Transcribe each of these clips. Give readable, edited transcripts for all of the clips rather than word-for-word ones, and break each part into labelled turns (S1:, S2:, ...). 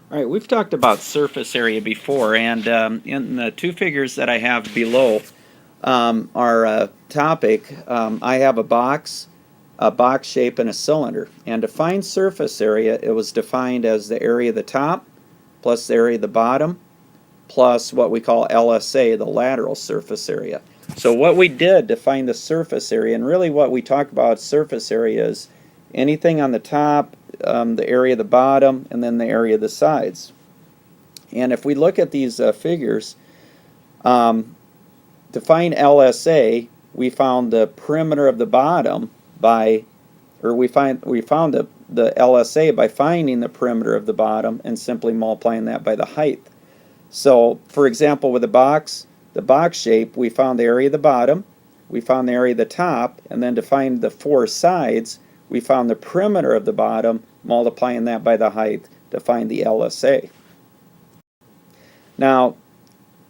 S1: All right, we've talked about surface area before, and in the two figures that I have below our topic, I have a box shape, and a cylinder. And to find surface area, it was defined as the area of the top plus the area of the bottom plus what we call LSA, the lateral surface area. So what we did to find the surface area, and really what we talk about surface area is anything on the top, the area of the bottom, and then the area of the sides. And if we look at these figures, um, to find LSA, we found the perimeter of the bottom by, or we found the LSA by finding the perimeter of the bottom and simply multiplying that by the height. So, for example, with the box shape, we found the area of the bottom, we found the area of the top, and then to find the four sides, we found the perimeter of the bottom, multiplying that by the height to find the LSA. Now,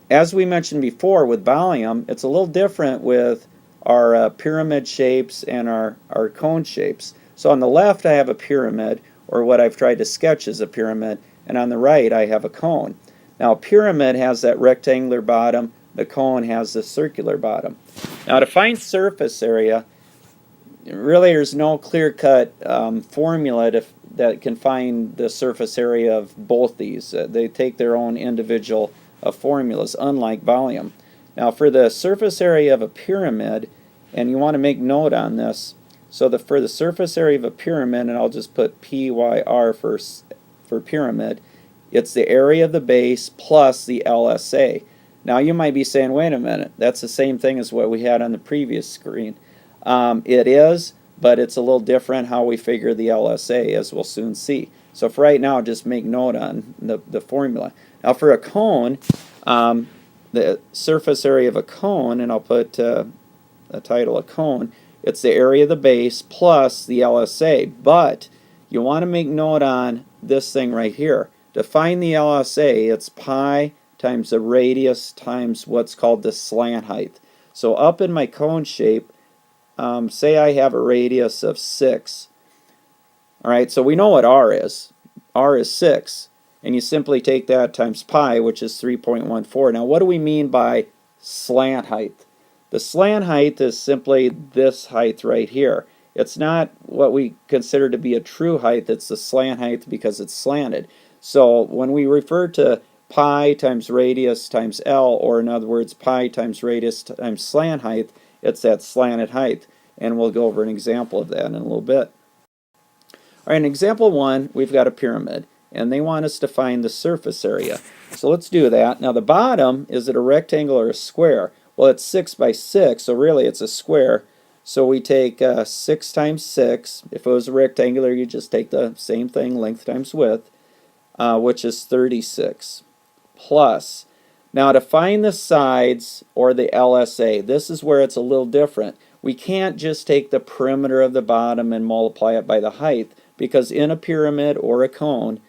S1: as we mentioned before with volume, it's a little different with our pyramid shapes and our cone shapes. So on the left I have a pyramid, or what I've tried to sketch as a pyramid, and on the right I have a cone. Now a pyramid has that rectangular bottom, the cone has the circular bottom. Now to find surface area, really there's no clear-cut formula that can find the surface area of both these. They take their own individual formulas, unlike volume. Now for the surface area of a pyramid, and you want to make note on this, so for the surface area of a pyramid, and I'll just put PYR for pyramid, it's the area of the base plus the LSA. Now you might be saying, wait a minute, that's the same thing as what we had on the previous screen. It is, but it's a little different how we figure the LSA, as we'll soon see. So for right now, just make note on the formula. Now for a cone, the surface area of a cone, and I'll put a title of cone, it's the area of the base plus the LSA. But you want to make note on this thing right here. To find the LSA, it's pi times the radius times what's called the slant height. So up in my cone shape, say I have a radius of 6. Alright, so we know what R is. R is 6. And you simply take that times pi, which is 3.14. Now what do we mean by slant height? The slant height is simply this height right here. It's not what we consider to be a true height, it's the slant height because it's slanted. So when we refer to pi times radius times L, or in other words pi times radius times slant height, it's that slanted height. And we'll go over an example of that in a little bit. All right, in example 1, we've got a pyramid, and they want us to find the surface area. So let's do that. Now the bottom, is it a rectangle or a square? Well, it's 6 by 6, so really it's a square. So we take 6 times 6. If it was a rectangular, you just take the same thing, length times width, which is 36. Plus, now to find the sides, or the LSA, this is where it's a little different. We can't just take the perimeter of the bottom and multiply it by the height, because in a pyramid or a cone,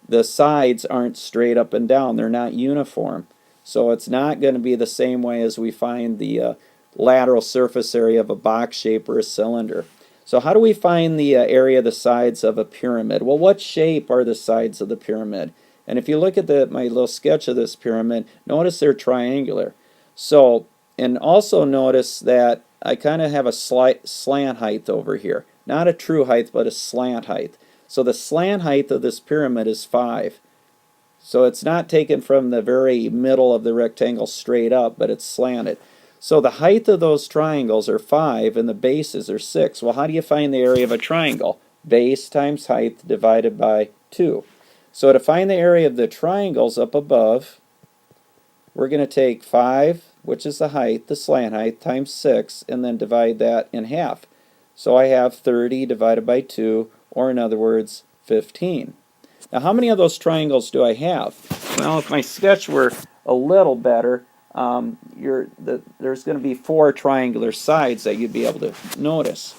S1: the sides aren't straight up and down. They're not uniform. So it's not going to be the same way as we find the lateral surface area of a box shape or a cylinder. So how do we find the area of the sides of a pyramid? Well, what shape are the sides of the pyramid? And if you look at my little sketch of this pyramid, notice they're triangular. So, and also notice that I kind of have a slight slant height over here. Not a true height, but a slant height. So the slant height of this pyramid is 5. So it's not taken from the very middle of the rectangle straight up, but it's slanted. So the height of those triangles are 5 and the bases are 6. Well, how do you find the area of a triangle? Base times height divided by 2. So to find the area of the triangles up above, we're going to take 5, which is the height, the slant height, times 6, and then divide that in half. So I have 30 divided by 2, or in other words, 15. Now how many of those triangles do I have? Well, if my sketch were a little better, there's going to be 4 triangular sides that you'd be able to notice.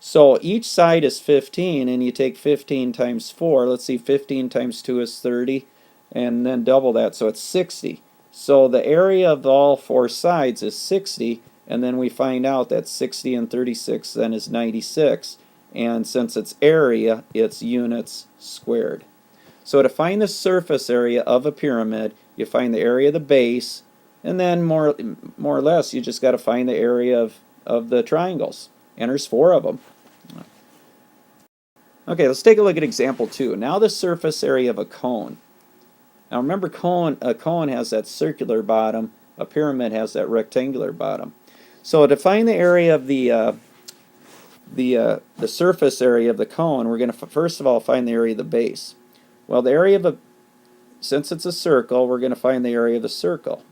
S1: So each side is 15, and you take 15 times 4. Let's see, 15 times 2 is 30, and then double that, so it's 60. So the area of all 4 sides is 60, and then we find out that 60 and 36 then is 96. And since it's area, it's units squared. So to find the surface area of a pyramid, you find the area of the base, and then more or less you just got to find the area of the triangles. And there's 4 of them. Okay, let's take a look at example 2. Now the surface area of a cone. Now remember, a cone has that circular bottom, a pyramid has that rectangular bottom. So to find the area of the surface area of the cone, we're going to first of all find the area of the base. Well, the area of since it's a circle, we're going to find the area of the circle.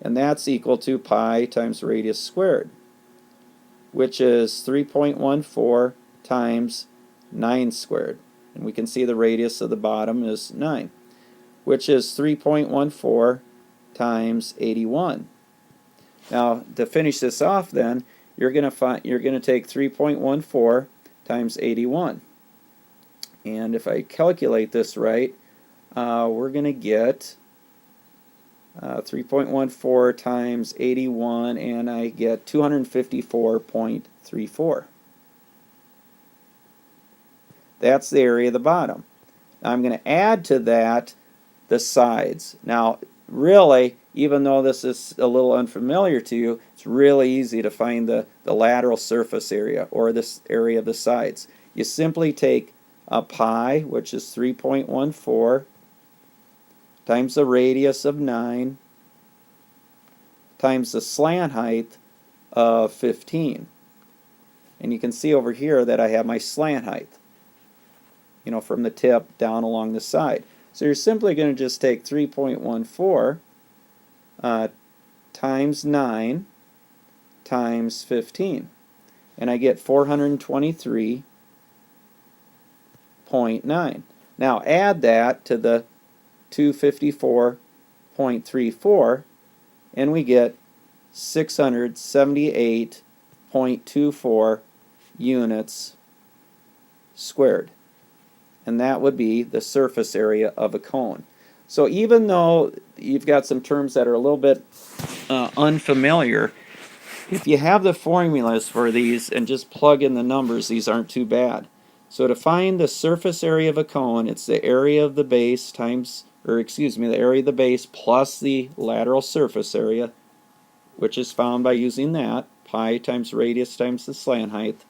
S1: And that's equal to pi times radius squared, which is 3.14 times 9 squared. And we can see the radius of the bottom is 9, which is 3.14 times 81. Now, to finish this off then, you're going to take 3.14 times 81. And if I calculate this right, we're going to get 3.14 times 81, and I get 254.34. That's the area of the bottom. Now I'm going to add to that the sides. Now, really, even though this is a little unfamiliar to you, it's really easy to find the lateral surface area, or this area of the sides. You simply take a pi, which is 3.14, times the radius of 9, times the slant height of 15. And you can see over here that I have my slant height, from the tip down along the side. So you're simply going to just take 3.14 times 9 times 15. And I get 423.9. Now add that to the 254.34, and we get 678.24 units squared. And that would be the surface area of a cone. So even though you've got some terms that are a little bit unfamiliar, if you have the formulas for these and just plug in the numbers, these aren't too bad. So to find the surface area of a cone, it's the area of the base times, the area of the base plus the lateral surface area, which is found by using that, pi times radius times the slant height,